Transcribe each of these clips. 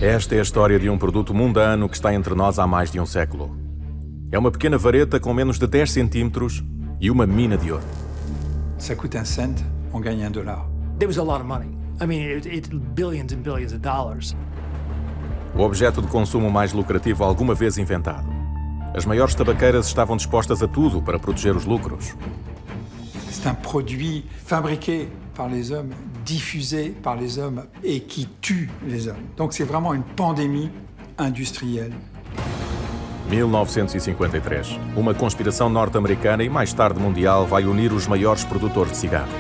Esta é a história de um produto mundano que está entre nós há mais de um século. É uma pequena vareta com menos de 10 centímetros e uma mina de ouro. Ça coûte un cent, on gagne $1. There was a lot of money. I mean, it billions and billions of dollars. O objeto de consumo mais lucrativo alguma vez inventado. As maiores tabaqueiras estavam dispostas a tudo para proteger os lucros. C'est un produit fabriqué par les hommes, diffusé par les hommes et qui tue les hommes. Donc c'est vraiment une pandémie industrielle. 1953. Uma conspiração norte-americana e mais tarde mundial vai unir os maiores produtores de cigarros.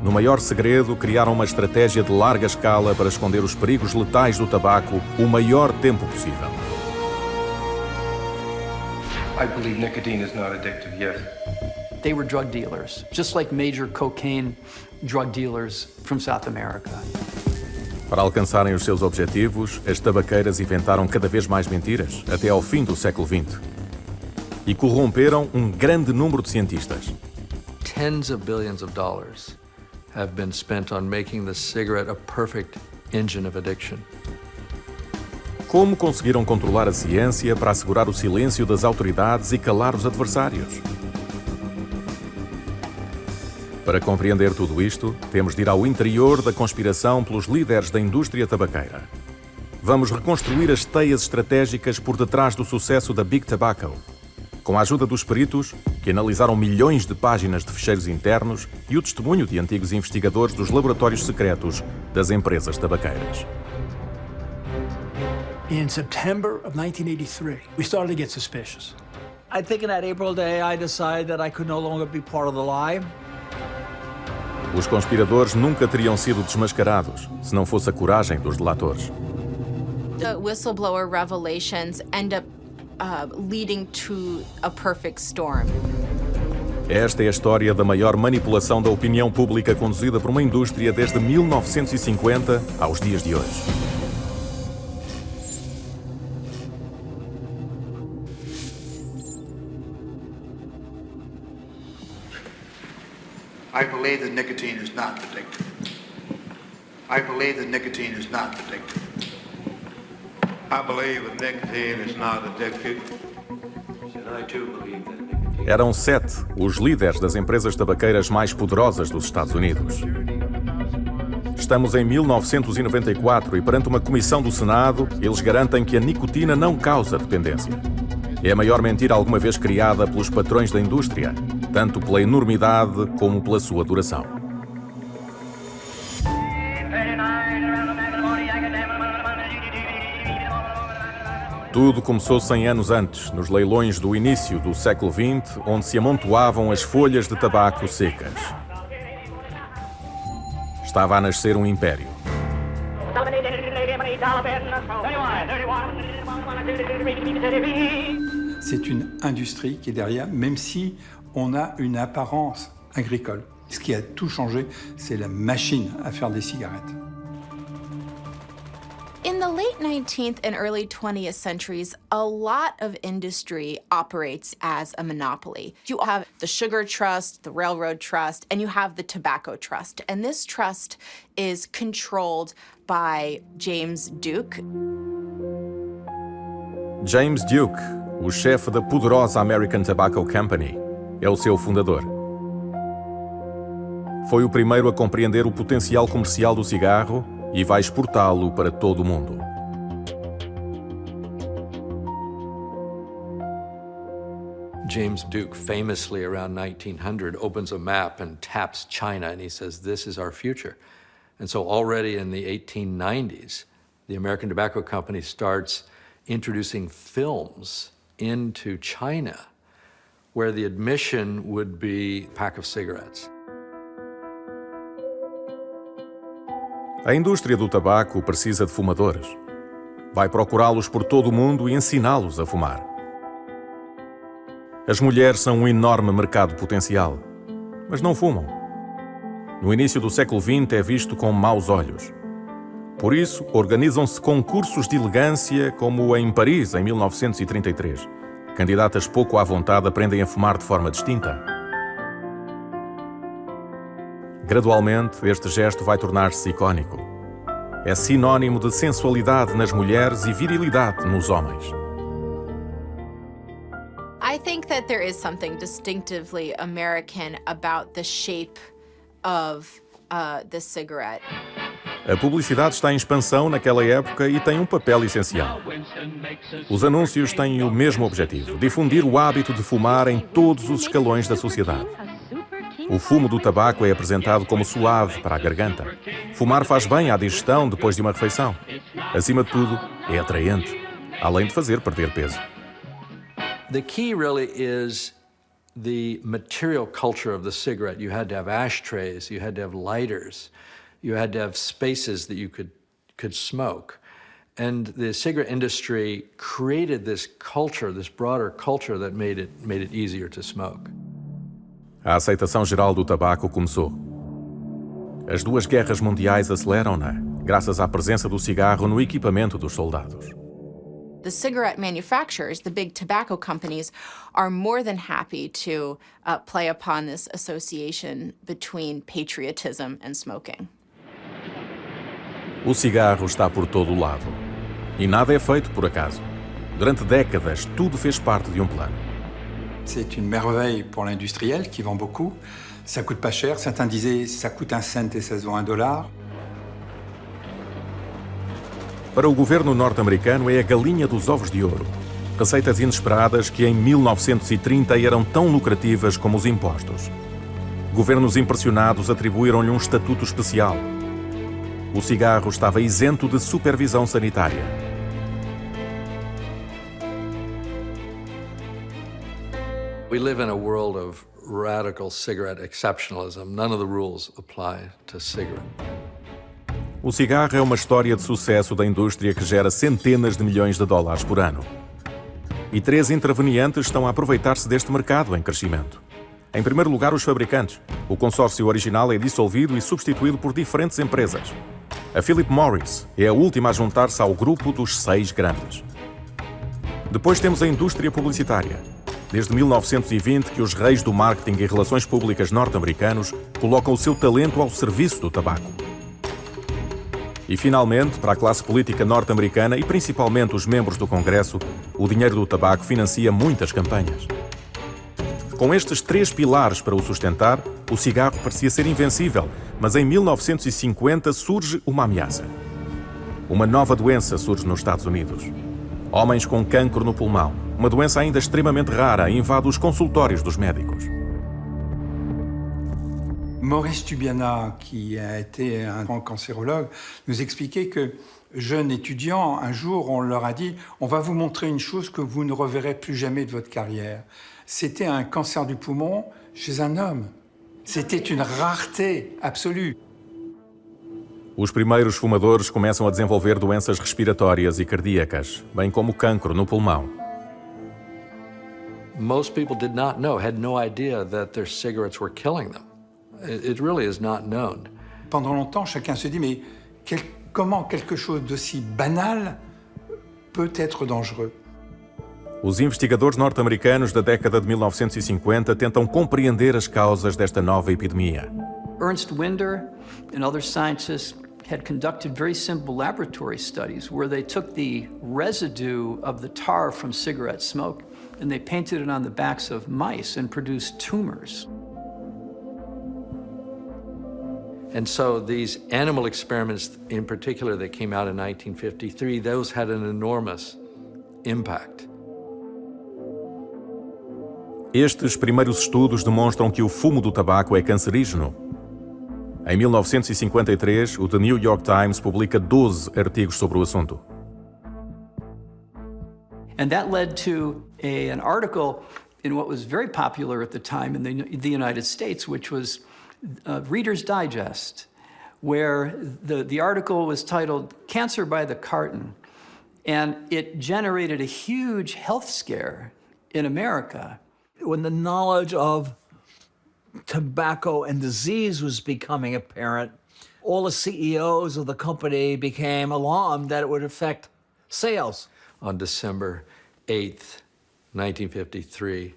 No maior segredo, criaram uma estratégia de larga escala para esconder os perigos letais do tabaco o maior tempo possível. I believe nicotine is not addictive yet. They were drug dealers, just like major cocaine drug dealers from South America. Para alcançarem os seus objetivos, as tabaqueiras inventaram cada vez mais mentiras, até ao fim do século XX. E corromperam um grande número de cientistas. Tens of billions of dollars have been spent on making the cigarette a perfect engine of addiction. Como conseguiram controlar a ciência para assegurar o silêncio das autoridades e calar os adversários? Para compreender tudo isto, temos de ir ao interior da conspiração pelos líderes da indústria tabaqueira. Vamos reconstruir as teias estratégicas por detrás do sucesso da Big Tobacco, com a ajuda dos peritos, que analisaram milhões de páginas de ficheiros internos e o testemunho de antigos investigadores dos laboratórios secretos das empresas tabaqueiras. In September of 1983, we started to get suspicious. I think in that April day, I decided that I could no longer be part of the lie. Os conspiradores nunca teriam sido desmascarados se não fosse a coragem dos delatores. The whistleblower revelations end up leading to a perfect storm. Esta é a história da maior manipulação da opinião pública conduzida por uma indústria desde 1950 aos dias de hoje. I believe that nicotine is not addictive. I believe that nicotine is not addictive. I believe that nicotine is not addictive. And I too believe that nicotine... Eram 7 os líderes das empresas tabaqueiras mais poderosas dos Estados Unidos. Estamos em 1994 e perante uma comissão do Senado, eles garantem que a nicotina não causa dependência. É a maior mentira alguma vez criada pelos patrões da indústria, tanto pela enormidade como pela sua duração. Tudo começou 100 anos antes, nos leilões do início do século XX, onde se amontoavam as folhas de tabaco secas. Estava a nascer um império. C'est une industrie qui est derrière, même si on a une apparence agricole. Ce qui a tout changé, c'est la machine à faire des cigarettes. In the late 19th and early 20th centuries, a lot of industry operates as a monopoly. You have the sugar trust, the railroad trust, and you have the tobacco trust. And this trust is controlled by James Duke. James Duke, o chefe da poderosa American Tobacco Company, é o seu fundador. Foi o primeiro a compreender o potencial comercial do cigarro e vai exportá-lo para todo o mundo. James Duke famously around 1900 opens a map and taps China and he says, "This is our future." And so already in the 1890s, the American Tobacco Company starts introducing films into China where the admission would be a pack of cigarettes. A indústria do tabaco precisa de fumadores. Vai procurá-los por todo o mundo e ensiná-los a fumar. As mulheres são um enorme mercado potencial, mas não fumam. No início do século XX é visto com maus olhos. Por isso, organizam-se concursos de elegância como em Paris, em 1933. Candidatas pouco à vontade aprendem a fumar de forma distinta. Gradualmente, este gesto vai tornar-se icónico. É sinônimo de sensualidade nas mulheres e virilidade nos homens. I think that there is something distinctively American about the shape of the cigarette. A publicidade está em expansão naquela época e tem um papel essencial. Os anúncios têm o mesmo objetivo: difundir o hábito de fumar em todos os escalões da sociedade. O fumo do tabaco é apresentado como suave para a garganta. Fumar faz bem à digestão depois de uma refeição. Acima de tudo, é atraente, além de fazer perder peso. The key really is the material culture of the cigarette. You had to have ashtrays, you had to have lighters, you had to have spaces that you could smoke. And the cigarette industry created this culture, this broader culture that made it easier to smoke. A aceitação geral do tabaco começou. As duas guerras mundiais aceleram-na, graças à presença do cigarro no equipamento dos soldados. The cigarette manufacturers, the big tobacco companies, are more than happy to play upon this association between patriotism and smoking. O cigarro está por todo o lado. E nada é feito por acaso. Durante décadas, tudo fez parte de um plano. C'est une merveille pour l'industriel qui vend beaucoup. Ça coûte pas cher. Certains disaient ça coûte 1 cent et ça se vend $1. Para o governo norte-americano é a galinha dos ovos de ouro. Receitas inesperadas que em 1930 eram tão lucrativas como os impostos. Governos impressionados atribuíram-lhe um estatuto especial. O cigarro estava isento de supervisão sanitária. We live in a world of radical cigarette exceptionalism. None of the rules apply to cigarette. O cigarro é uma história de sucesso da indústria que gera centenas de milhões de dólares por ano. E 3 intervenientes estão a aproveitar-se deste mercado em crescimento. Em primeiro lugar, os fabricantes. O consórcio original é dissolvido e substituído por diferentes empresas. A Philip Morris é a última a juntar-se ao grupo dos 6 grandes. Depois temos a indústria publicitária. Desde 1920 que os reis do marketing e relações públicas norte-americanos colocam o seu talento ao serviço do tabaco. E, finalmente, para a classe política norte-americana e principalmente os membros do Congresso, o dinheiro do tabaco financia muitas campanhas. Com estes 3 pilares para o sustentar, o cigarro parecia ser invencível, mas em 1950 surge uma ameaça. Uma nova doença surge nos Estados Unidos. Homens com cancro no pulmão, uma doença ainda extremamente rara, invade os consultórios dos médicos. Maurice Tubiana, qui a été un grand cancérologue, nous expliquait que, jeunes étudiants, un jour, on leur a dit « On va vous montrer une chose que vous ne reverrez plus jamais de votre carrière ». C'était un cancer du poumon chez un homme. C'était une rareté absolue. Os primeiros fumadores começam a desenvolver doenças respiratórias e cardíacas, bem como cancro no pulmão. Most people did not know, had no idea that their cigarettes were killing them. It really is not known. Pendant longtemps, chacun se dit, mais comment quelque chose d'aussi banal peut être dangereux? Os investigadores norte-americanos da década de 1950 tentam compreender as causas desta nova epidemia. Ernst Winder and other scientists had conducted very simple laboratory studies where they took the residue of the tar from cigarette smoke and they painted it on the backs of mice and produced tumors. And so these animal experiments in particular that came out in 1953, those had an enormous impact. Estes primeiros estudos demonstram que o fumo do tabaco é cancerígeno. Em 1953, o The New York Times publica 12 artigos sobre o assunto. And that led to an article in what was very popular at the time in the United States, which was Reader's Digest, where the article was titled Cancer by the Carton, and it generated a huge health scare in America. When the knowledge of tobacco and disease was becoming apparent, all the CEOs of the company became alarmed that it would affect sales. On December 8th, 1953,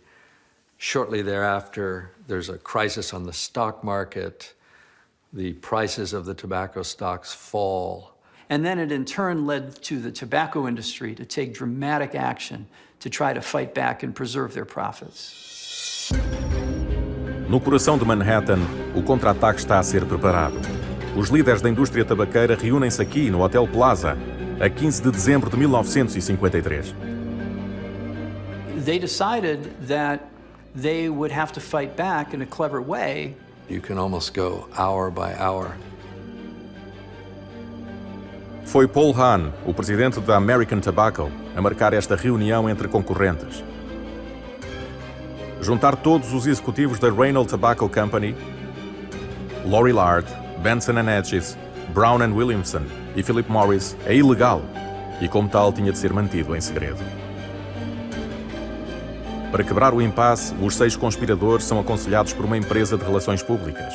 shortly thereafter, there's a crisis on the stock market. The prices of the tobacco stocks fall. And then it in turn led to the tobacco industry to take dramatic action to try to fight back and preserve their profits. No coração de Manhattan, o contra-ataque está a ser preparado. Os líderes da indústria tabaqueira reúnem-se aqui no Hotel Plaza, a 15 de dezembro de 1953. They decided that they would have to fight back in a clever way. You can almost go hour by hour. Foi Paul Hahn, o presidente da American Tobacco, a marcar esta reunião entre concorrentes. Juntar todos os executivos da Reynolds Tobacco Company, Lori Lard, Benson & Hedges, Brown & Williamson e Philip Morris é ilegal e, como tal, tinha de ser mantido em segredo. Para quebrar o impasse, os 6 conspiradores são aconselhados por uma empresa de relações públicas.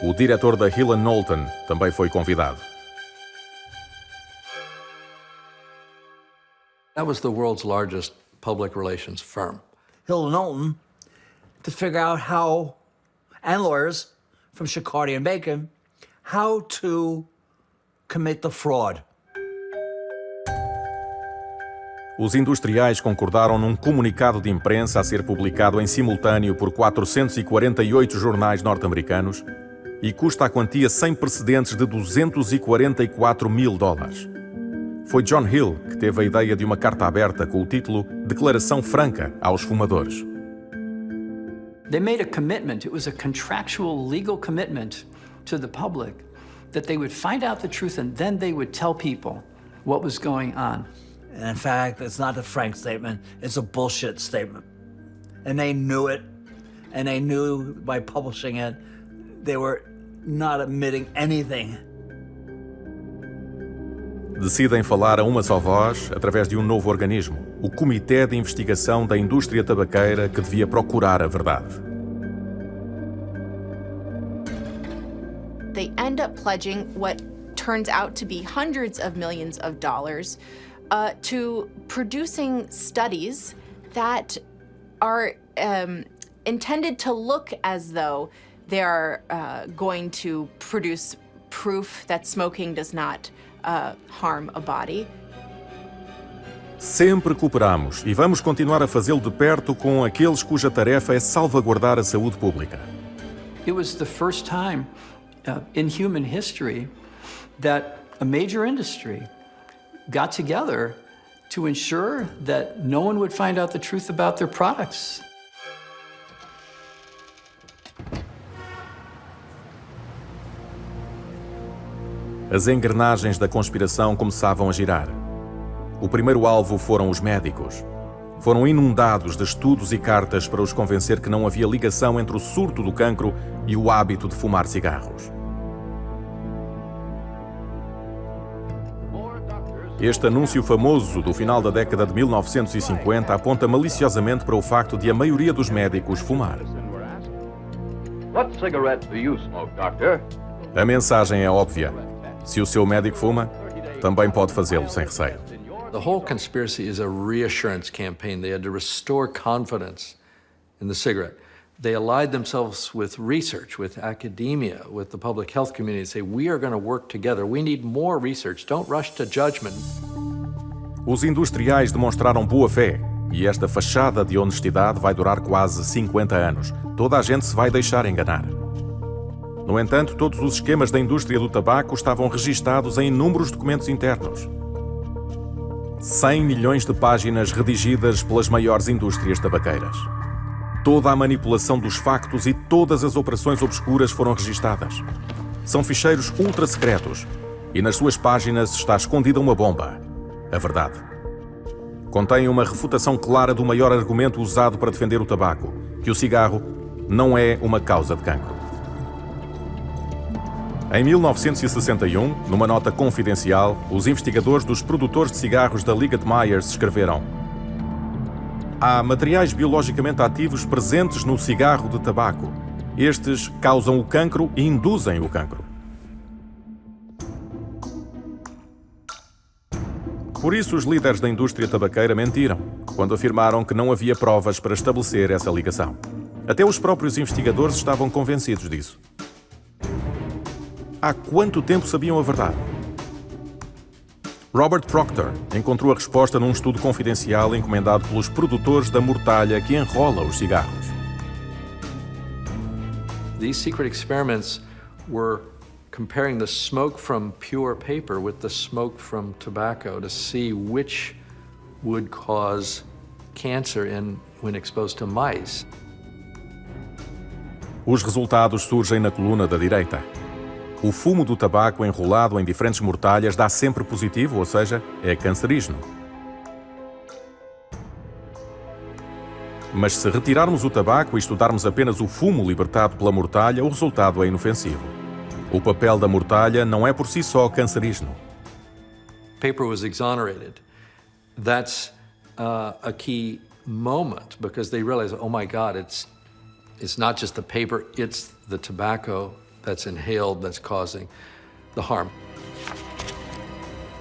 O diretor da Hill & Knowlton também foi convidado. That was the world's largest public relations firm. Hill & Knowlton, to figure out how, and lawyers from Chicardi and Bacon, how to commit the fraud. Os industriais concordaram num comunicado de imprensa a ser publicado em simultâneo por 448 jornais norte-americanos e custa a quantia sem precedentes de $244 mil. Foi John Hill que teve a ideia de uma carta aberta com o título Declaração Franca aos Fumadores. They made a commitment, it was a contractual legal commitment to the public that they would find out the truth and then they would tell people what was going on. And in fact, it's not a frank statement, it's a bullshit statement. And they knew it, and they knew by publishing it, they were not admitting anything. Decidem falar a uma só voz através de um novo organismo, o Comitê de Investigação da Indústria Tabaqueira, que devia procurar a verdade. They end up pledging what turns out to be hundreds of millions of dollars to producing studies that are intended to look as though they are going to produce proof that smoking does not harm a body. Sempre cooperamos e vamos continuar a fazê-lo de perto com aqueles cuja tarefa é salvaguardar a saúde pública. It was the first time in human history that a major industry got together to ensure that no one would find out the truth about their products. As engrenagens da conspiração começavam a girar. O primeiro alvo foram os médicos. Foram inundados de estudos e cartas para os convencer que não havia ligação entre o surto do cancro e o hábito de fumar cigarros. Este anúncio famoso do final da década de 1950 aponta maliciosamente para o facto de a maioria dos médicos fumar. What cigarette do you smoke, doctor? A mensagem é óbvia. Se o seu médico fuma, também pode fazê-lo sem receio. The whole conspiracy is a reassurance campaign. They had to restore confidence in the cigarette. They allied themselves with research, with academia, with the public health community to say, we are going to work together. We need more research. Don't rush to judgment. Os industriais demonstraram boa fé e esta fachada de honestidade vai durar quase 50 anos. Toda a gente se vai deixar enganar. No entanto, todos os esquemas da indústria do tabaco estavam registados em inúmeros documentos internos. 100 milhões de páginas redigidas pelas maiores indústrias tabaqueiras. Toda a manipulação dos factos e todas as operações obscuras foram registadas. São ficheiros ultra-secretos e nas suas páginas está escondida uma bomba. A verdade. Contém uma refutação clara do maior argumento usado para defender o tabaco, que o cigarro não é uma causa de cancro. Em 1961, numa nota confidencial, os investigadores dos produtores de cigarros da Liga de Myers escreveram: há materiais biologicamente ativos presentes no cigarro de tabaco. Estes causam o cancro e induzem o cancro. Por isso, os líderes da indústria tabaqueira mentiram quando afirmaram que não havia provas para estabelecer essa ligação. Até os próprios investigadores estavam convencidos disso. há quanto tempo sabiam a verdade? Robert Proctor encontrou a resposta num estudo confidencial encomendado pelos produtores da mortalha que enrola os cigarros. These secret experiments were comparing the smoke from pure paper with the smoke from tobacco to see which would cause cancer when exposed to mice. Os resultados surgem na coluna da direita. O fumo do tabaco enrolado em diferentes mortalhas dá sempre positivo, ou seja, é cancerígeno. Mas se retirarmos o tabaco e estudarmos apenas o fumo libertado pela mortalha, o resultado é inofensivo. O papel da mortalha não é por si só cancerígeno. Paper was exonerated. That's a key moment because they realized, oh my God, it's not just the paper, it's the tobacco that's inhaled that's causing the harm.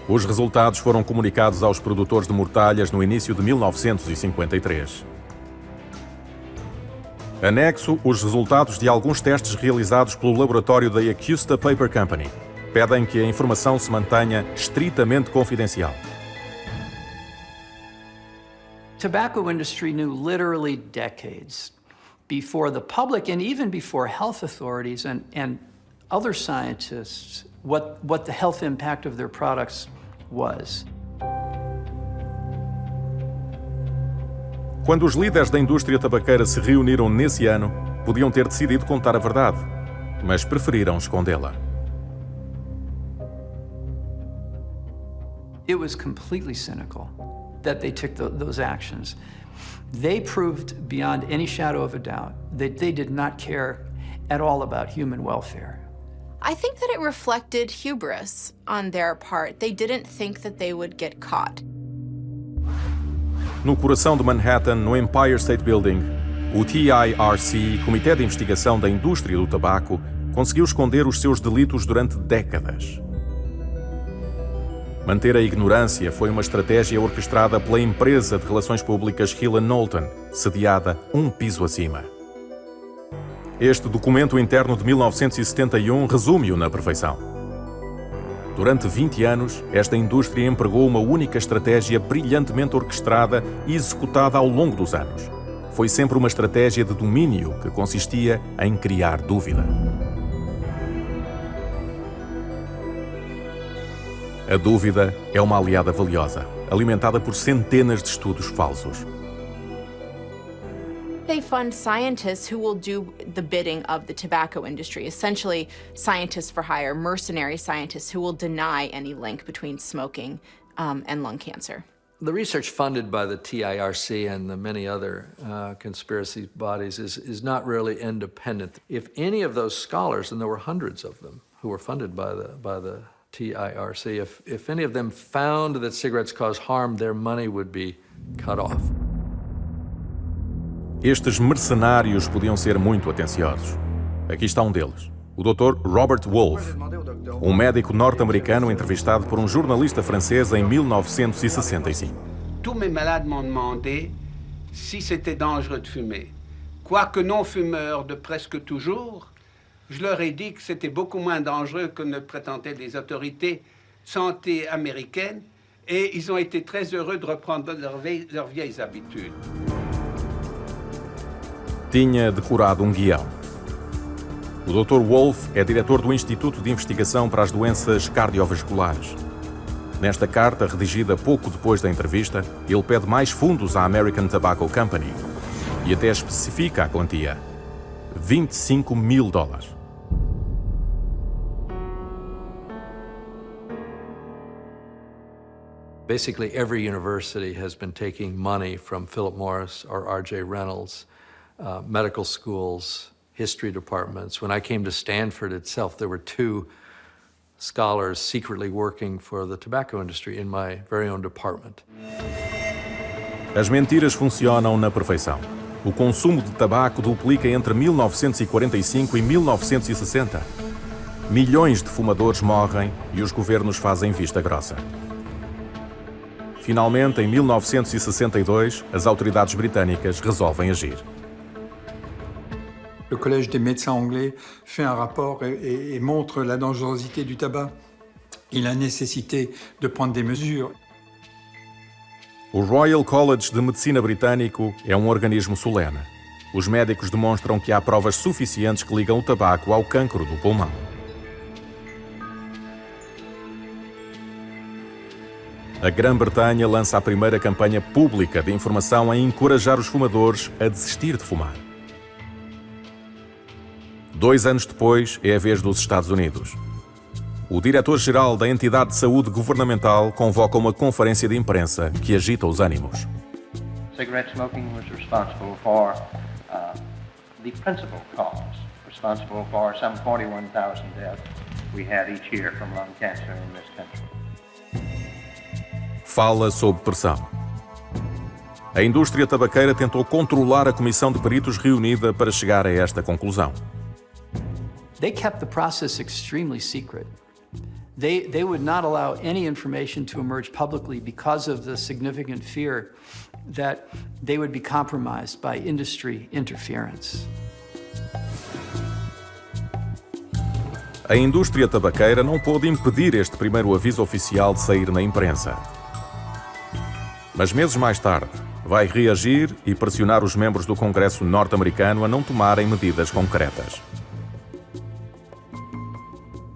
Os resultados foram comunicados aos produtores de mortalhas no início de 1953. Anexo os resultados de alguns testes realizados pelo laboratório da Augusta Paper Company. Pedem que a informação se mantenha estritamente confidencial. Tobacco industry knew literally decades before the public and even before health authorities and other scientists what the health impact of their products was. Quando os líderes da indústria tabaqueira se reuniram nesse ano, podiam ter decidido contar a verdade, mas preferiram escondê-la. It was completely cynical that they took those actions. They proved beyond any shadow of a doubt that they did not care at all about human welfare. I think that it reflected hubris on their part. They didn't think that they would get caught. No coração de Manhattan, no Empire State Building, o TIRC, Comitê de Investigação da Indústria do Tabaco, conseguiu esconder os seus delitos durante décadas. Manter a ignorância foi uma estratégia orquestrada pela empresa de relações públicas Hill & Knowlton, sediada um piso acima. Este documento interno de 1971 resume-o na perfeição. Durante 20 anos, esta indústria empregou uma única estratégia brilhantemente orquestrada e executada ao longo dos anos. Foi sempre uma estratégia de domínio que consistia em criar dúvida. A dúvida é uma aliada valiosa, alimentada por centenas de estudos falsos. They fund scientists who will do the bidding of the tobacco industry, essentially scientists for hire, mercenary scientists who will deny any link between smoking and lung cancer. The research funded by the TIRC and the many other conspiracy bodies is not really independent. If any of those scholars, and there were hundreds of them who were funded by the TIRC, if any of them found that cigarettes cause harm, their money would be cut off. Estes mercenários podiam ser muito atenciosos. Aqui está um deles, o Dr. Robert Wolfe, um médico norte-americano entrevistado por um jornalista francês em 1965. Tous mes malades m'ont demandé si c'était dangereux de fumer. Quoique non-fumeur de presque toujours, je leur ai dit que c'était beaucoup moins dangereux que ne prétendaient les autorités de santé américaines et ils ont été très heureux de reprendre leurs vieilles habitudes. Tinha decorado um guião. O Dr. Wolfe é diretor do Instituto de Investigação para as Doenças Cardiovasculares. Nesta carta, redigida pouco depois da entrevista, ele pede mais fundos à American Tobacco Company e até especifica a quantia: $25 mil. Basically, every university has been taking money from Philip Morris or R.J. Reynolds, medical schools, history departments. When I came to Stanford itself, there were 2 scholars secretly working for the tobacco industry in my very own department. As mentiras funcionam na perfeição. O consumo de tabaco duplica entre 1945 e 1960. Milhões de fumadores morrem e os governos fazem vista grossa. Finalmente, em 1962, as autoridades britânicas resolvem agir. Le Collège des médecins anglais fait un rapport et montre la dangerosité du tabac et la nécessité de prendre des mesures. O Royal College de Medicina britânico é um organismo solene. Os médicos demonstram que há provas suficientes que ligam o tabaco ao cancro do pulmão. A Grã-Bretanha lança a primeira campanha pública de informação a encorajar os fumadores a desistir de fumar. 2 anos depois, é a vez dos Estados Unidos. O diretor-geral da entidade de saúde governamental convoca uma conferência de imprensa que agita os ânimos. Cigarette smoking was responsible for the principal cause, responsible for some 41,000 deaths we had each year from lung cancer in this country. Fala sob pressão. A indústria tabaqueira tentou controlar a comissão de peritos reunida para chegar a esta conclusão. They kept the process extremely secret. They would not allow any information to emerge publicly because of the significant fear that they would be compromised by industry interference. A indústria tabaqueira não pôde impedir este primeiro aviso oficial de sair na imprensa. Mas meses mais tarde, vai reagir e pressionar os membros do Congresso norte-americano a não tomarem medidas concretas.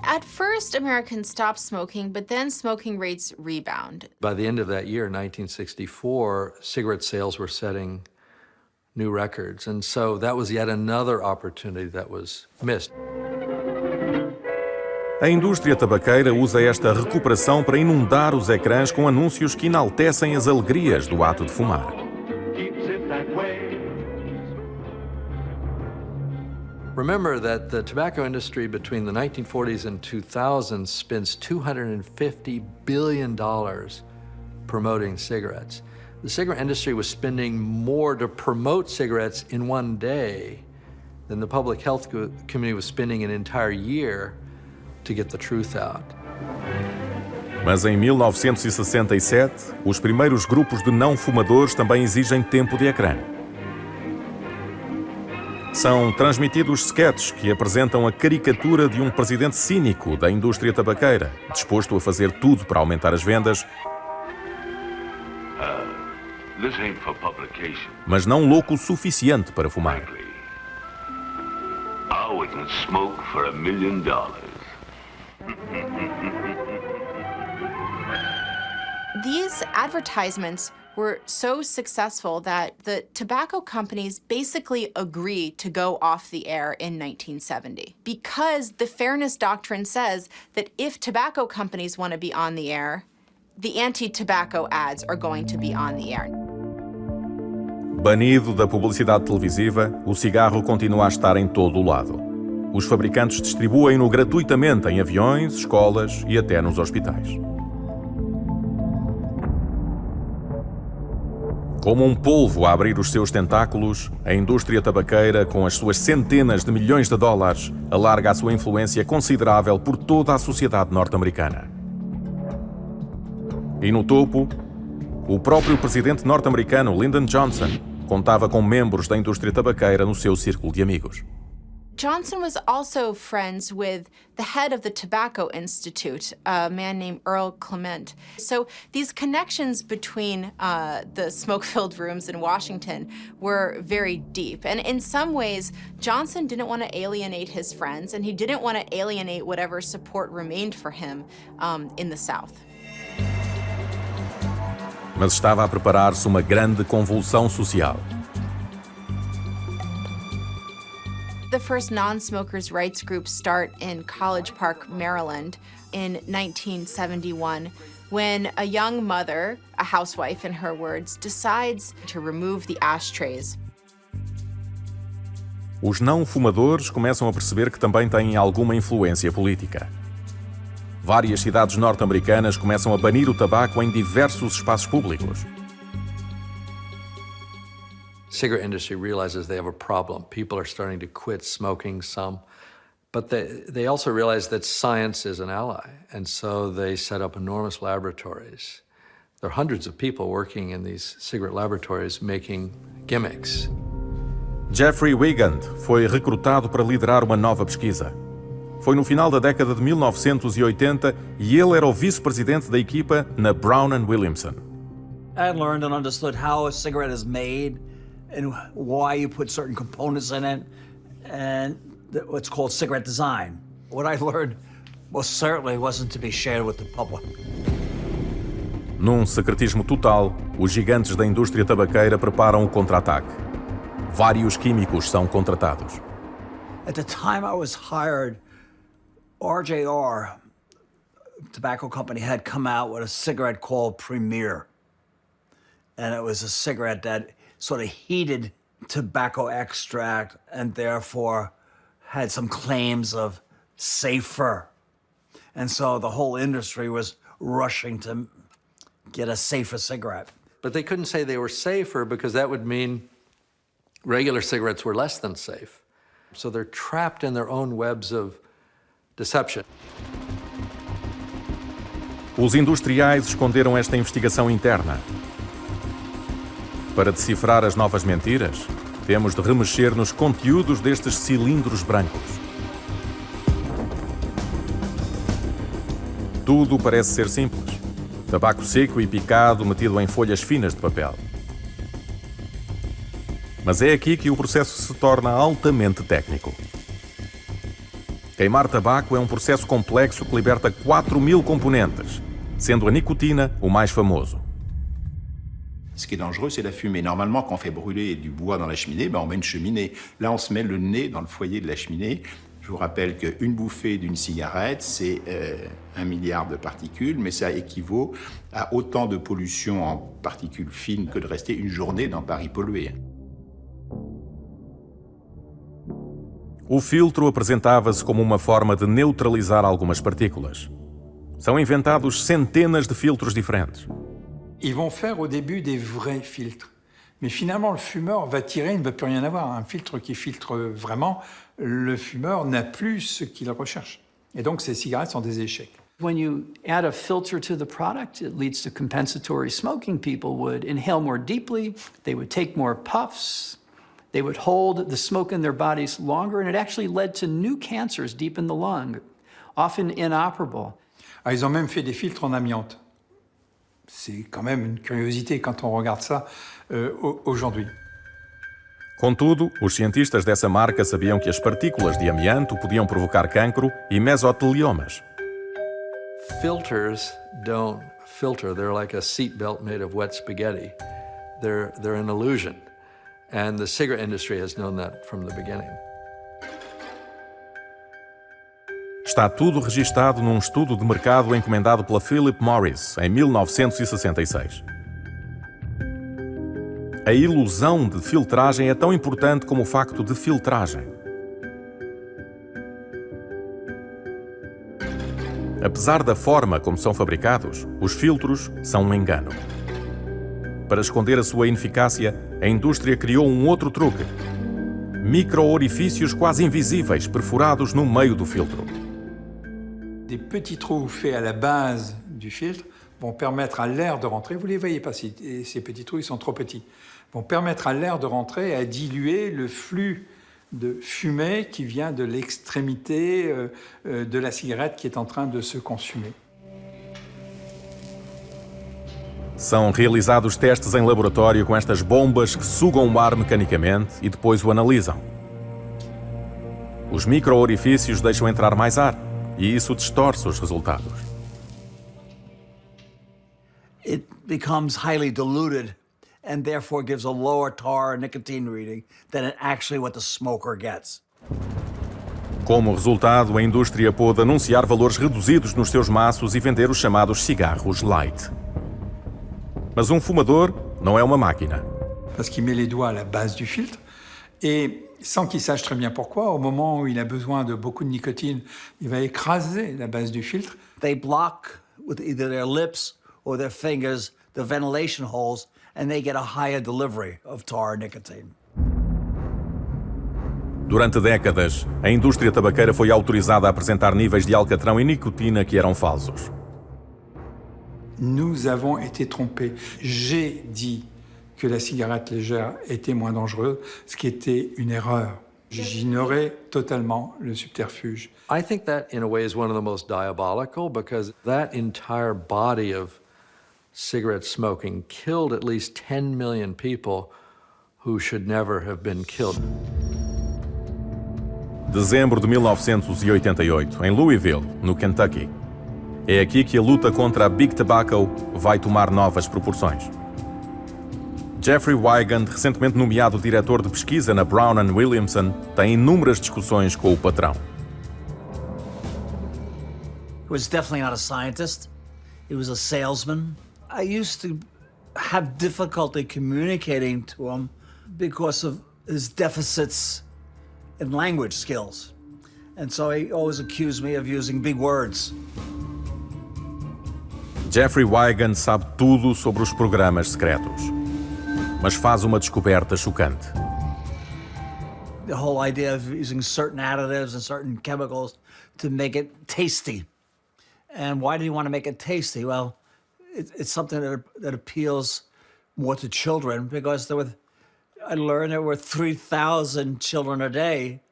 At first, Americans stopped smoking, but then smoking rates rebound. By the end of that year, 1964, cigarette sales were setting new records. And so that was yet another opportunity that was missed. A indústria tabaqueira usa esta recuperação para inundar os ecrãs com anúncios que enaltecem as alegrias do ato de fumar. Remember that the tobacco industry between the 1940s and 2000s spends $250 billion promoting cigarettes. The cigarette industry was spending more to promote cigarettes in one day than the public health community was spending an entire year to get the truth out. Mas em 1967, os primeiros grupos de não fumadores também exigem tempo de ecrã. São transmitidos sketches que apresentam a caricatura de um presidente cínico da indústria tabaqueira, disposto a fazer tudo para aumentar as vendas, mas não louco o suficiente para fumar. These advertisements were so successful that the tobacco companies basically agreed to go off the air in 1970 because the fairness doctrine says that if tobacco companies want to be on the air, the anti-tobacco ads are going to be on the air. Banido da publicidade televisiva, o cigarro continua a estar em todo o lado. Os fabricantes distribuem-no gratuitamente em aviões, escolas e até nos hospitais. Como um polvo a abrir os seus tentáculos, a indústria tabaqueira, com as suas centenas de milhões de dólares, alarga a sua influência considerável por toda a sociedade norte-americana. E no topo, o próprio presidente norte-americano Lyndon Johnson contava com membros da indústria tabaqueira no seu círculo de amigos. Johnson was also friends with the head of the Tobacco Institute, a man named Earl Clement. So these connections between the smoke-filled rooms in Washington were very deep. And in some ways, Johnson didn't want to alienate his friends, and he didn't want to alienate whatever support remained for him in the South. Mas estava a preparar-se uma grande convulsão social. The first non-smokers' rights groups start in College Park, Maryland in 1971 when a young mother, a housewife in her words, decides to remove the ashtrays. Os não fumadores começam a perceber que também têm alguma influência política. Várias cidades norte-americanas começam a banir o tabaco em diversos espaços públicos. Cigarette industry realizes they have a problem. People are starting to quit smoking some, but they also realize that science is an ally, and so they set up enormous laboratories. There are hundreds of people working in these cigarette laboratories making gimmicks. Jeffrey Wigand foi recrutado para liderar uma nova pesquisa. Foi no final da década de 1980 e ele era o vice-presidente da equipa na Brown & Williamson. I learned and understood how a cigarette is made and why you put certain components in it and what's called cigarette design. What I learned most certainly wasn't to be shared with the public. Num secretismo total, os gigantes da indústria tabaqueira preparam o contra-ataque. Vários químicos são contratados. At the time I was hired, RJR Tobacco Company had come out with a cigarette called Premier. And it was a cigarette that sort of heated tobacco extract and therefore had some claims of safer. And so the whole industry was rushing to get a safer cigarette. But they couldn't say they were safer because that would mean regular cigarettes were less than safe. So they're trapped in their own webs of deception. Os industriais esconderam esta investigação interna. Para decifrar as novas mentiras, temos de remexer nos conteúdos destes cilindros brancos. Tudo parece ser simples. Tabaco seco e picado metido em folhas finas de papel. Mas é aqui que o processo se torna altamente técnico. Queimar tabaco é um processo complexo que liberta 4.000 componentes, sendo a nicotina o mais famoso. Ce qui est dangereux, c'est la fumée. Normalement, quand on fait brûler du bois dans la cheminée, on met une cheminée. Là, on se met le nez dans le foyer de la cheminée. Je vous rappelle qu'une bouffée d'une cigarette, c'est 1 milliard de particules, mais ça équivaut à autant de pollution en particules fines que de rester une journée dans Paris pollué. O filtro apresentava-se como uma forma de neutralizar algumas partículas. São inventados centenas de filtros diferentes. Ils vont faire au début des vrais filtres. Mais finalement, le fumeur va tirer, il ne va plus rien avoir. Un filtre qui filtre vraiment, le fumeur n'a plus ce qu'il recherche. Et donc, ces cigarettes sont des échecs. When you add a filter to the product, it leads to compensatory smoking. People would inhale more deeply, they would take more puffs, they would hold the smoke in their bodies longer, and it actually led to new cancers deep in the lung, often inoperable. Ah, ils ont même fait des filtres en amiante. C'est quand même une curiosité quand on regarde ça aujourd'hui. Contudo, os cientistas dessa marca sabiam que as partículas de amianto podiam provocar cancro e mesoteliomas. Filters don't filter. They're like a seatbelt made of wet spaghetti. They're an illusion. And the cigarette industry has known that from the beginning. Está tudo registado num estudo de mercado encomendado pela Philip Morris em 1966. A ilusão de filtragem é tão importante como o facto de filtragem. Apesar da forma como são fabricados, os filtros são um engano. Para esconder a sua ineficácia, a indústria criou um outro truque. Micro-orifícios quase invisíveis perfurados no meio do filtro. Des petits trous faits à la base du filtre vont permettre à l'air de rentrer. Vous ne les voyez pas, ces petits trous, ils sont trop petits. Vont permettre à l'air de rentrer et à diluer le flux de fumée qui vient de l'extrémité de la cigarette qui est en train de se consumer. São realizados testes em laboratório com estas bombas que sugam o ar mecanicamente e depois o analisam. Os micro-orifícios deixam entrar mais ar e isso distorce os resultados. It becomes highly diluted and therefore gives a lower tar nicotine reading than actually what the smoker gets. Como resultado, a indústria pôde anunciar valores reduzidos nos seus maços e vender os chamados cigarros light. Mas um fumador não é uma máquina. Parce qu'il met les doigts à la base du filtre et sans qu'il sache très bien pourquoi, au moment où il a besoin de beaucoup de nicotine, il va écraser la base du filtre. They block with either their lips or their fingers the ventilation holes and they get a higher delivery of tar nicotine. Durante décadas, a indústria tabaqueira foi autorizada a apresentar níveis de alcatrão e nicotina que eram falsos. Nous avons été trompés. J'ai dit que la cigarette légère était moins dangereuse, ce qui était une erreur. J'ignorais totalement le subterfuge. I think that, in a way, is one of the most diabolical, because that entire body of cigarette smoking killed at least 10 million people who should never have been killed. Dezembro de 1988, em Louisville, no Kentucky. É aqui que a luta contra a Big Tobacco vai tomar novas proporções. Jeffrey Wigand, recentemente nomeado diretor de pesquisa na Brown & Williamson, tem inúmeras discussões com o patrão. He was definitely not a scientist. He was a salesman. I used to have difficulty communicating to him because of his deficits in language skills. And so he always accused me of using big words. Jeffrey Wigand sabe tudo sobre os programas secretos, mas faz uma descoberta chocante. The whole idea of using certain additives and certain chemicals to make it tasty. And why do you want to make it tasty? Well, it's something that appeals more to children, because I learned there were 3,000 children a day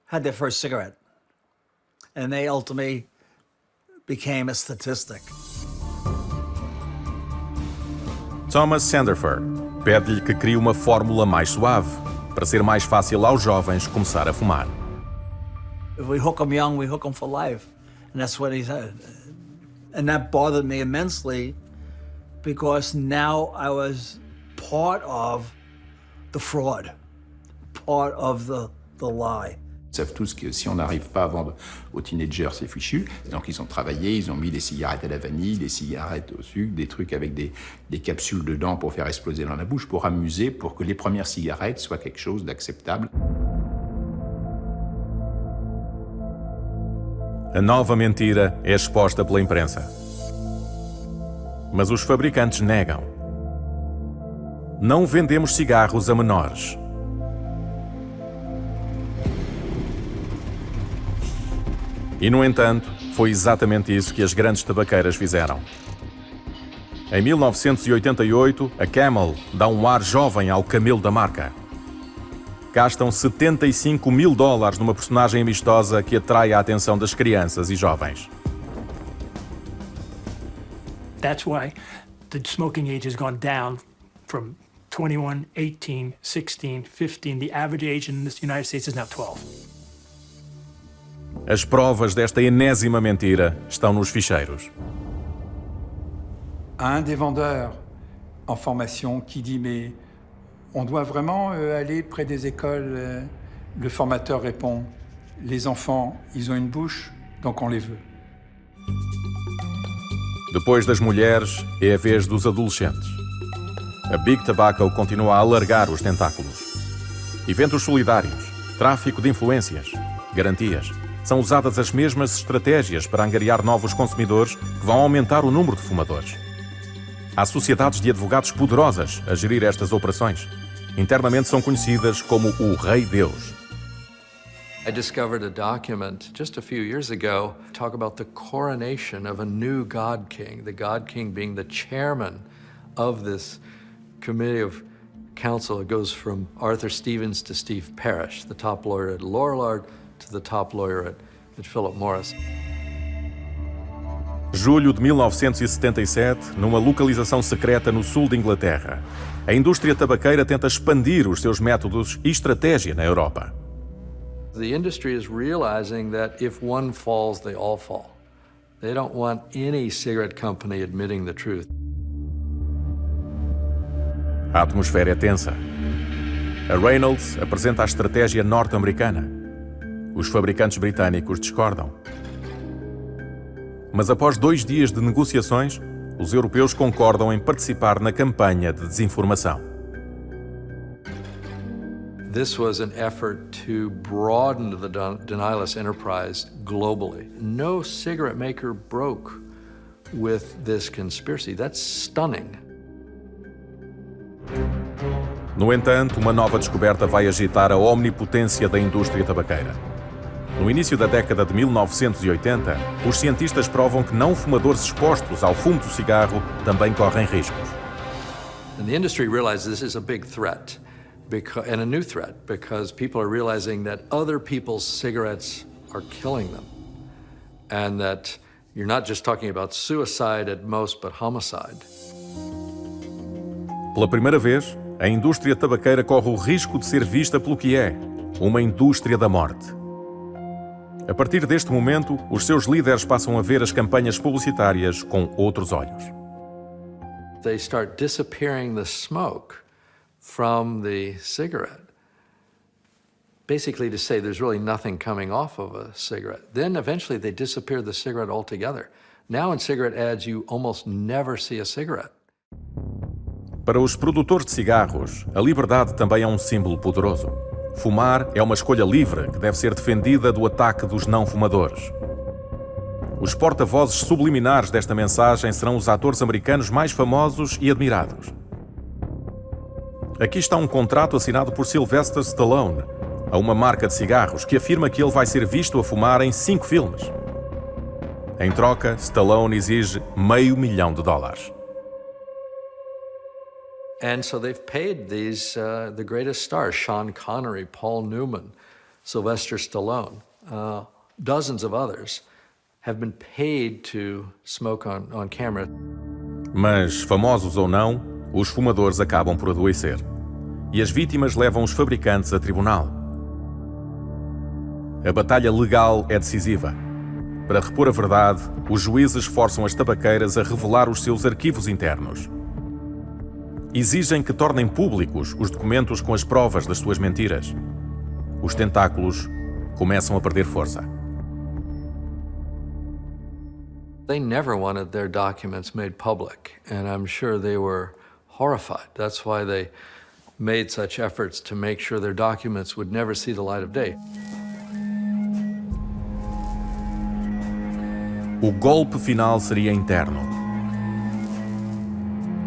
had their first cigarette. And they ultimately became a statistic. Thomas Sanderfer pede-lhe que crie uma fórmula mais suave, para ser mais fácil aos jovens começar a fumar. If we hook them young, we hook them for life. And that's what he said. And that bothered me immensely, because now I was part of the fraud, part of the lie. Ils savent tous que si on n'arrive pas à vendre aux teenagers, c'est fichu. Donc ils ont travaillé, ils ont mis des cigarettes à la vanille, des cigarettes au sucre, des trucs avec des capsules dedans pour faire exploser dans la bouche, pour amuser, pour que les premières cigarettes soient quelque chose d'acceptable. A nova mentira é exposta pela imprensa. Mas os fabricantes negam. Não vendemos cigarros a menores. E, no entanto, foi exatamente isso que as grandes tabaqueiras fizeram. Em 1988, a Camel dá um ar jovem ao camelo da marca. Gastam $75 mil numa personagem amistosa que atrai a atenção das crianças e jovens. That's why the smoking age has gone down from 21, 18, 16, 15. The average age in the United States is now 12. As provas desta enésima mentira estão nos ficheiros. Un des vendeurs en formation qui dit « mais on doit vraiment aller près des écoles ?» Le formateur répond « les enfants, ils ont une bouche, donc on les veut. » Depois das mulheres, é a vez dos adolescentes. A Big Tobacco continua a alargar os tentáculos. Eventos solidários, tráfico de influências, garantias. São usadas as mesmas estratégias para angariar novos consumidores que vão aumentar o número de fumadores. Há sociedades de advogados poderosas a gerir estas operações. Internamente são conhecidas como o Rei Deus. I discovered a document just a few years ago talk about the coronation of a new God King, the God King being the chairman of this committee of counsel. It goes from Arthur Stevens to Steve Parrish, the top lawyer at Lorillard, to the top lawyer at Philip Morris. Julho de 1977, numa localização secreta no sul de Inglaterra. A indústria tabaqueira tenta expandir os seus métodos e estratégia na Europa. The industry is realizing that if one falls, they all fall. They don't want any cigarette company admitting the truth. A atmosfera é tensa. A Reynolds apresenta a estratégia norte-americana. Os fabricantes britânicos discordam. Mas após 2 dias de negociações, os europeus concordam em participar na campanha de desinformação. This was an effort to broaden the denialist enterprise globally. No cigarette maker broke with this conspiracy. That's stunning. No entanto, uma nova descoberta vai agitar a omnipotência da indústria tabaqueira. No início da década de 1980, os cientistas provam que não fumadores expostos ao fumo do cigarro também correm riscos. And the industry realizes this is a big threat, and a new threat, because people are realizing that other people's cigarettes are killing them. And that you're not just talking about suicide at most, but homicide. Pela primeira vez, a indústria tabaqueira corre o risco de ser vista pelo que é, uma indústria da morte. A partir deste momento, os seus líderes passam a ver as campanhas publicitárias com outros olhos. They start disappearing the smoke from the cigarette. Basically to say there's really nothing coming off of a cigarette. Then eventually they disappear the cigarette altogether. Now in cigarette ads you almost never see a cigarette. Para os produtores de cigarros, a liberdade também é um símbolo poderoso. Fumar é uma escolha livre que deve ser defendida do ataque dos não-fumadores. Os porta-vozes subliminares desta mensagem serão os atores americanos mais famosos e admirados. Aqui está um contrato assinado por Sylvester Stallone, a uma marca de cigarros que afirma que ele vai ser visto a fumar em 5 filmes. Em troca, Stallone exige $500 mil. And so they've paid these, the greatest stars, Sean Connery, Paul Newman, Sylvester Stallone, dozens of others, have been paid to smoke on camera. Mas, famosos ou não, os fumadores acabam por adoecer. E as vítimas levam os fabricantes a tribunal. A batalha legal é decisiva. Para repor a verdade, os juízes forçam as tabaqueiras a revelar os seus arquivos internos. Exigem que tornem públicos os documentos com as provas das suas mentiras. Os tentáculos começam a perder força. They never wanted their documents made public, and I'm sure they were horrified. That's why they made such efforts to make sure their documents would never see the light of day. O golpe final seria interno.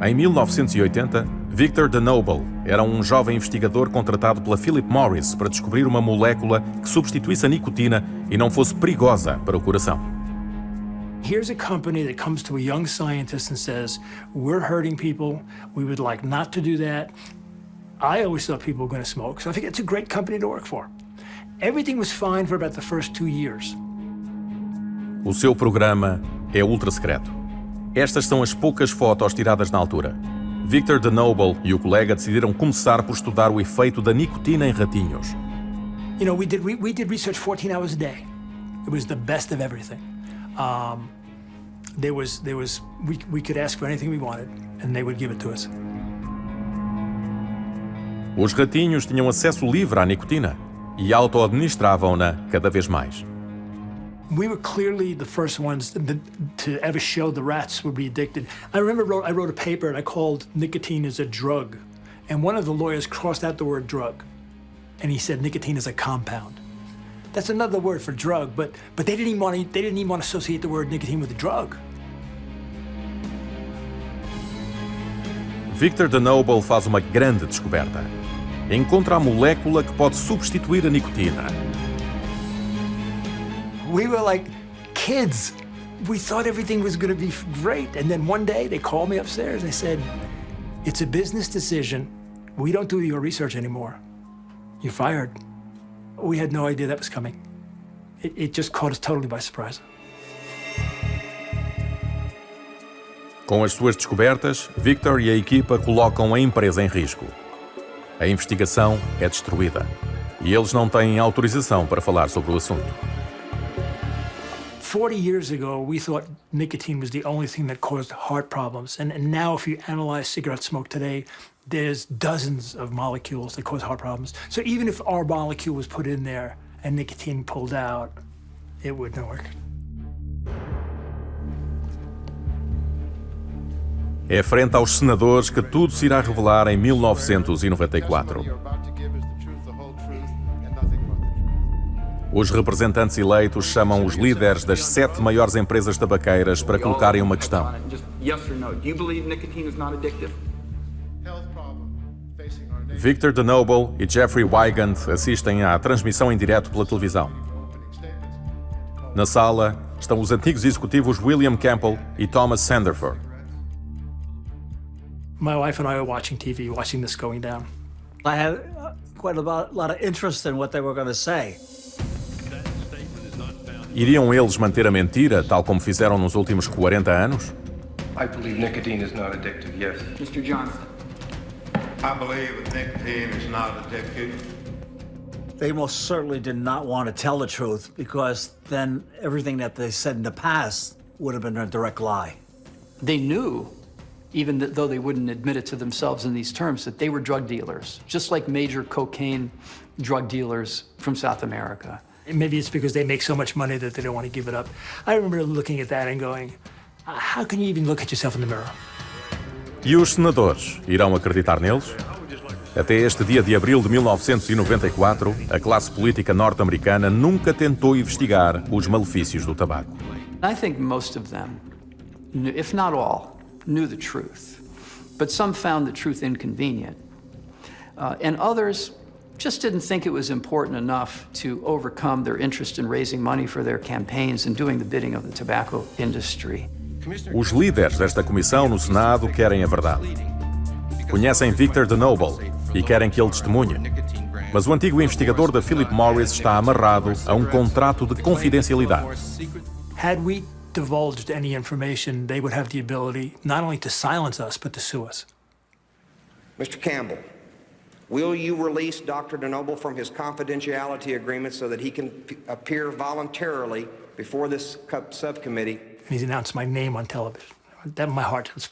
Em 1980, Victor DeNoble era um jovem investigador contratado pela Philip Morris para descobrir uma molécula que substituísse a nicotina e não fosse perigosa para o coração. Here's a company that comes to a young scientist and says, we're hurting people, we would like not to do that. I always thought people were going to smoke, so I think it's a great company to work for. Everything was fine for about the first 2 years. O seu programa é ultra secreto. Estas são as poucas fotos tiradas na altura. Victor DeNoble e o colega decidiram começar por estudar o efeito da nicotina em ratinhos. You know, we did research 14 hours a day. It was the best of everything. We could ask for anything we wanted, and they would give it to us. Os ratinhos tinham acesso livre à nicotina e auto-administravam-na cada vez mais. We were clearly the first ones to ever show the rats would be addicted. I remember I wrote a paper and I called nicotine as a drug, and one of the lawyers crossed out the word drug, and he said nicotine is a compound. That's another word for drug, but they didn't even want to associate the word nicotine with a drug. Victor DeNoble faz uma grande descoberta. Encontra a molécula que pode substituir a nicotina. We were like kids. We thought everything was going to be great, and then one day they called me upstairs and they said, "It's a business decision. We don't do your research anymore. You're fired." We had no idea that was coming. It just caught us totally by surprise. Com as suas descobertas, Victor e a equipa colocam a empresa em risco. A investigação é destruída e eles não têm autorização para falar sobre o assunto. 40 years ago, we thought nicotine was the only thing that caused heart problems. And now if you analyze cigarette smoke today, there's dozens of molecules that cause heart problems. So even if our molecule was put in there and nicotine pulled out, it wouldn't work. É frente aos senadores que tudo se irá revelar em 1994. Os representantes eleitos chamam os líderes das 7 maiores empresas tabaqueiras para colocarem uma questão. Victor DeNoble e Jeffrey Wigand assistem à transmissão em direto pela televisão. Na sala estão os antigos executivos William Campbell e Thomas Sanderford. My wife and I were watching TV, watching this going down. I had quite a lot of interest in what they were going to say. Iriam eles manter a mentira, tal como fizeram nos últimos 40 anos? I believe nicotine is not addictive, yes. Mr. Johnson. I believe that nicotine is not addictive. They most certainly did not want to tell the truth, because then everything that they said in the past would have been a direct lie. They knew, even though they wouldn't admit it to themselves in these terms, that they were drug dealers, just like major cocaine drug dealers from South America. And maybe it's because they make so much money that they don't want to give it up. I remember looking at that and going, how can you even look at yourself in the mirror? E os senadores irão acreditar neles? Até este dia de abril de 1994, a classe política norte-americana nunca tentou investigar os malefícios do tabaco. I think most of them, if not all, knew the truth. But some found the truth inconvenient. And others just didn't think it was important enough to overcome their interest in raising money for their campaigns and doing the bidding of the tobacco industry. Os líderes desta comissão no Senado querem a verdade. Conhecem Victor DeNoble e querem que ele testemunhe. Mas o antigo investigador da Philip Morris está amarrado a um contrato de confidencialidade. Had we divulged any information, they would have the ability not only to silence us, but to sue us. Mr. Campbell, will you release Dr. DeNoble from his confidentiality agreement so that he can appear voluntarily before this subcommittee? And he's announced my name on television. That my heart was...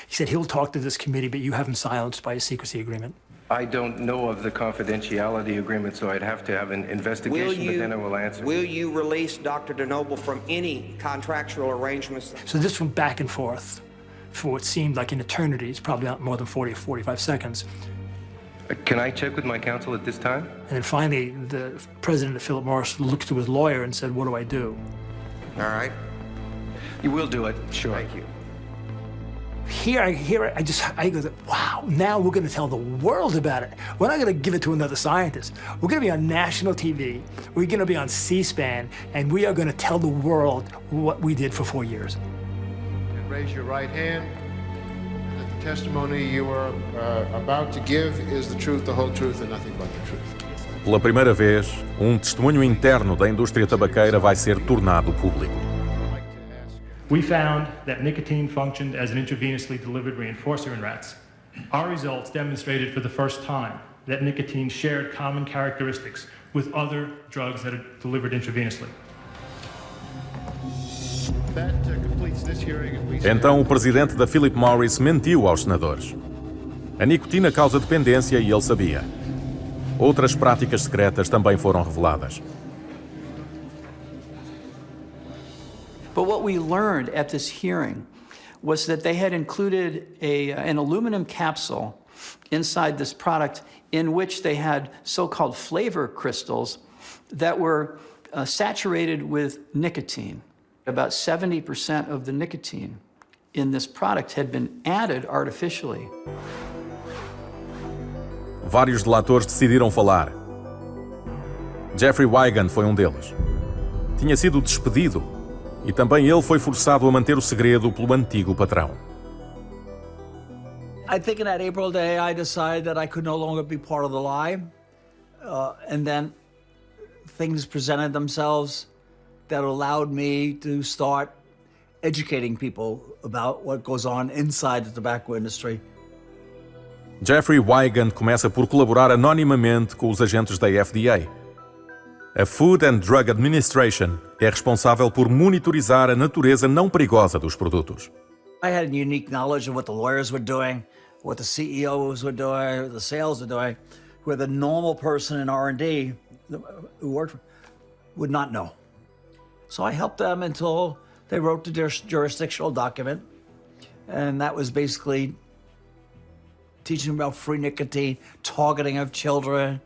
He said he'll talk to this committee, but you have him silenced by a secrecy agreement. I don't know of the confidentiality agreement, so I'd have to have an investigation, but then I will answer. Will you release Dr. DeNoble from any contractual arrangements? So this went back and forth for what seemed like an eternity. It's probably not more than 40 or 45 seconds. Can I check with my counsel at this time? And then finally, the president of Philip Morris looked to his lawyer and said, what do I do? All right. You will do it, sure. Thank you. Here I go, wow, now we're going to tell the world about it. We're not going to give it to another scientist. We're going to be on national TV. We're going to be on C-SPAN, and we are going to tell the world what we did for 4 years. And raise your right hand. And that the testimony you are about to give is the truth, the whole truth, and nothing but the truth. Pela primeira vez, testemunho interno da indústria tabaqueira vai ser tornado público. We found that nicotine functioned as an intravenously delivered reinforcer in rats. Our results demonstrated for the first time that nicotine shared common characteristics with other drugs that are delivered intravenously. Então o presidente da Philip Morris mentiu aos senadores. A nicotina causa dependência e ele sabia. Outras práticas secretas também foram reveladas. But what we learned at this hearing was that they had included an aluminum capsule inside this product in which they had so-called flavor crystals that were saturated with nicotine. About 70% of the nicotine in this product had been added artificially. Vários delatores decidiram falar. Jeffrey Wigand foi um deles. Tinha sido despedido e também ele foi forçado a manter o segredo pelo antigo patrão. I think in that April day, I decided that I could no longer be part of the lie. And then things presented themselves that allowed me to start educating people about what goes on inside the tobacco industry. Jeffrey Wigand começa por colaborar anonimamente com os agentes da FDA. A Food and Drug Administration é responsável por monitorizar a natureza não perigosa dos produtos. I had unique knowledge of what the lawyers were doing, what the CEOs were doing, what the sales were doing, where the normal person in R&D who worked would not know. So I helped them until they wrote the jurisdictional document, and that was basically teaching about free nicotine, targeting of children,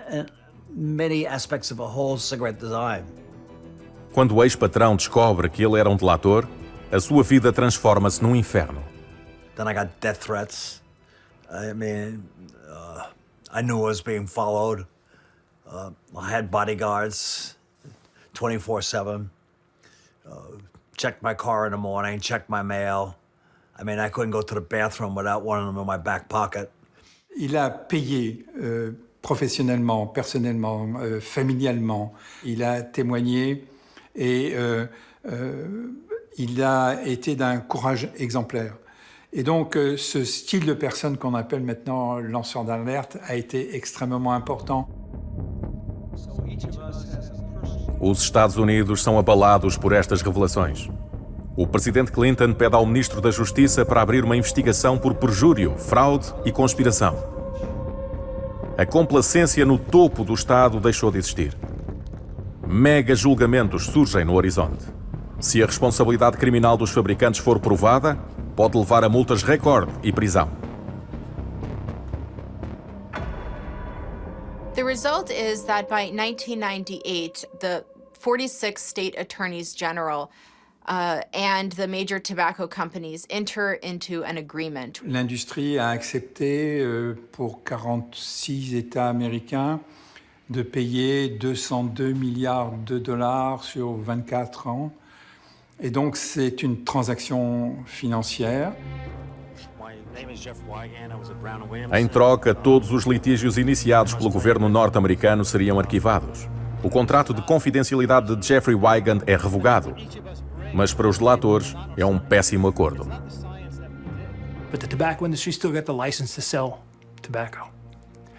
and many aspects of a whole cigarette design. Quando o ex-patrão descobre que ele era um delator, a sua vida transforma-se num inferno. Then I got death threats. I mean, I knew I was being followed. I had bodyguards 24/7. Checked my car in the morning, checked my mail. I mean, I couldn't go to the bathroom without one of them in my back pocket. Il a payé professionnellement, personnellement, familialement. Il a témoigné et il a été d'un courage exemplaire. Et donc, ce style de personne qu'on appelle maintenant lanceur d'alerte a été extrêmement important. Os Estados Unidos são abalados por estas revelações. O presidente Clinton pede ao ministro da Justiça para abrir uma investigação por perjúrio, fraude e conspiração. A complacência no topo do Estado deixou de existir. Mega julgamentos surgem no horizonte. Se a responsabilidade criminal dos fabricantes for provada, pode levar a multas recorde e prisão. The result is that by 1998, the 46 state attorneys general and the major tobacco companies enter into an agreement. L'industrie a accepté pour 46 États américains de payer 202 milliards de dollars sur 24 ans. Et donc, c'est une transaction financière. Em troca, todos os litígios iniciados pelo governo norte-americano seriam arquivados. O contrato de confidencialidade de Jeffrey Wigand é revogado. Mas para os delatores é um péssimo acordo. But the tobacco industry still got the license to sell tobacco.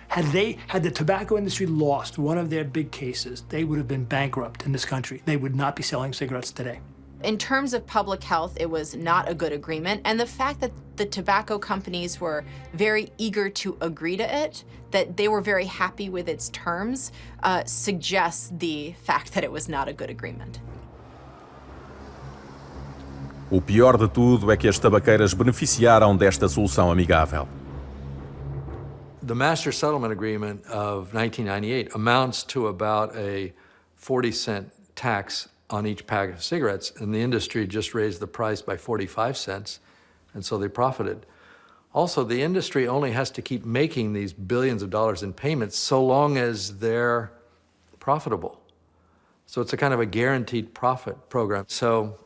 Had the tobacco industry lost one of their big cases, they would have been bankrupt in this country. They would not be selling cigarettes today. In terms of public health, it was not a good agreement. And the fact that the tobacco companies were very eager to agree to it, that they were very happy with its terms, suggests the fact that it was not a good agreement. O pior de tudo é que as tabaqueiras beneficiaram desta solução amigável. The Master Settlement Agreement of 1998 amounts to about a 40-cent tax on each pack of cigarettes, and the industry just raised the price by 45 cents, and so they profited. Also, the industry only has to keep making these billions of dollars in payments so long as they're profitable. So it's a kind of a guaranteed profit program. So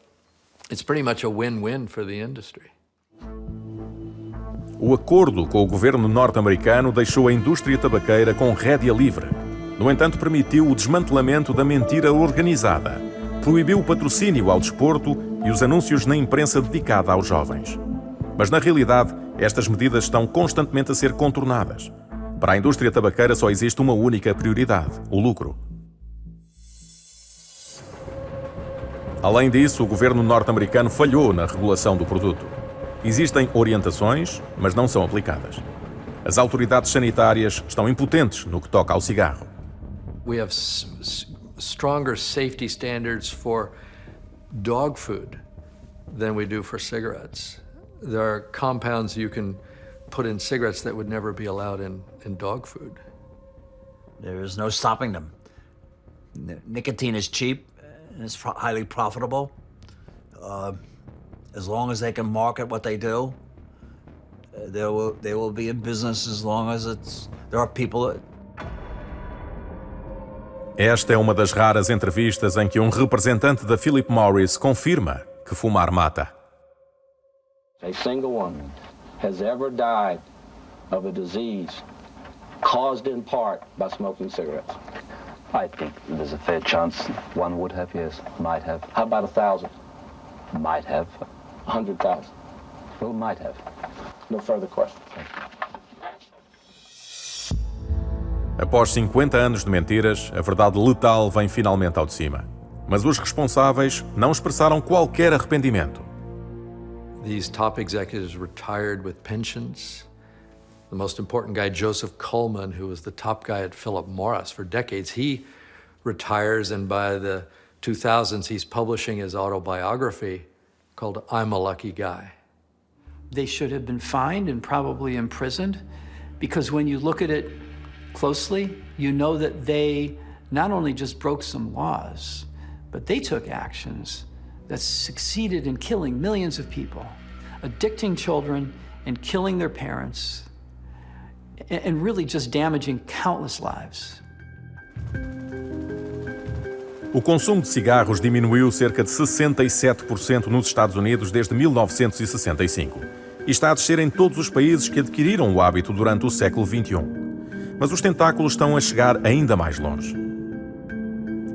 it's pretty much a win-win for the industry. O acordo com o governo norte-americano deixou a indústria tabaqueira com rédea livre. No entanto, permitiu o desmantelamento da mentira organizada. Proibiu o patrocínio ao desporto e os anúncios na imprensa dedicada aos jovens. Mas, na realidade, estas medidas estão constantemente a ser contornadas. Para a indústria tabaqueira só existe uma única prioridade: o lucro. Além disso, o governo norte-americano falhou na regulação do produto. Existem orientações, mas não são aplicadas. As autoridades sanitárias estão impotentes no que toca ao cigarro. We have stronger safety standards for dog food than we do for cigarettes. There are compounds you can put in cigarettes that would never be allowed in dog food. There is no stopping them. Nicotine is cheap and it's highly profitable. As long as they can market what they do, they will be in business as long as there are people that... Esta é uma das raras entrevistas em que um representante da Philip Morris confirma que fumar mata. A single woman has ever died of a disease caused in part by smoking cigarettes. I think there's a fair chance one would have, yes, might have. How about 1,000? Might have. 100,000? Well, might have. No further questions. Após 50 anos de mentiras, a verdade letal vem finalmente ao de cima. Mas os responsáveis não expressaram qualquer arrependimento. These top executives retired with pensions. The most important guy, Joseph Coleman, who was the top guy at Philip Morris for decades, he retires, and by the 2000s, he's publishing his autobiography called I'm a Lucky Guy. They should have been fined and probably imprisoned, because when you look at it closely, you know that they not only just broke some laws, but they took actions that succeeded in killing millions of people, addicting children and killing their parents, and really just damaging countless lives. O consumo de cigarros diminuiu cerca de 67% nos Estados Unidos desde 1965 e está a descer em todos os países que adquiriram o hábito durante o século XXI. Mas os tentáculos estão a chegar ainda mais longe.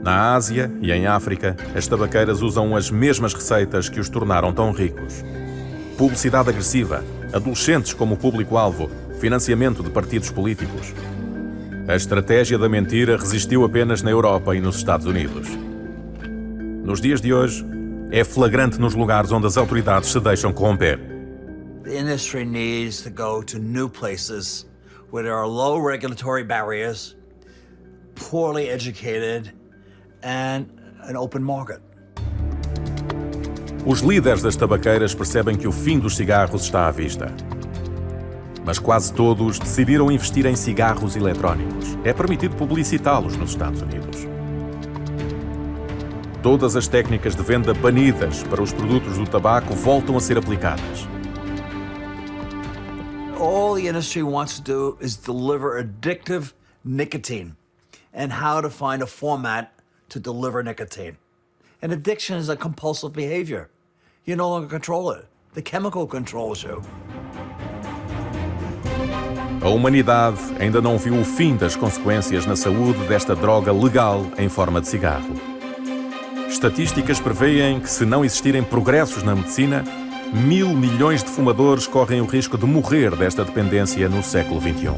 Na Ásia e em África, as tabaqueiras usam as mesmas receitas que os tornaram tão ricos. Publicidade agressiva, adolescentes como público-alvo, financiamento de partidos políticos. A estratégia da mentira resistiu apenas na Europa e nos Estados Unidos. Nos dias de hoje, é flagrante nos lugares onde as autoridades se deixam corromper. The industry needs to go to new places where there are low regulatory barriers, poorly educated, and an open market. Os líderes das tabaqueiras percebem que o fim dos cigarros está à vista. Mas quase todos decidiram investir em cigarros eletrónicos. É permitido publicitá-los nos Estados Unidos. Todas as técnicas de venda banidas para os produtos do tabaco voltam a ser aplicadas. All the industry wants to do is deliver addictive nicotine and how to find a format to deliver nicotine. And addiction is a compulsive behavior. You no longer control it. The chemical controls you. A humanidade ainda não viu o fim das consequências na saúde desta droga legal em forma de cigarro. Estatísticas prevêem que, se não existirem progressos na medicina, 1.000 milhões de fumadores correm o risco de morrer desta dependência no século XXI.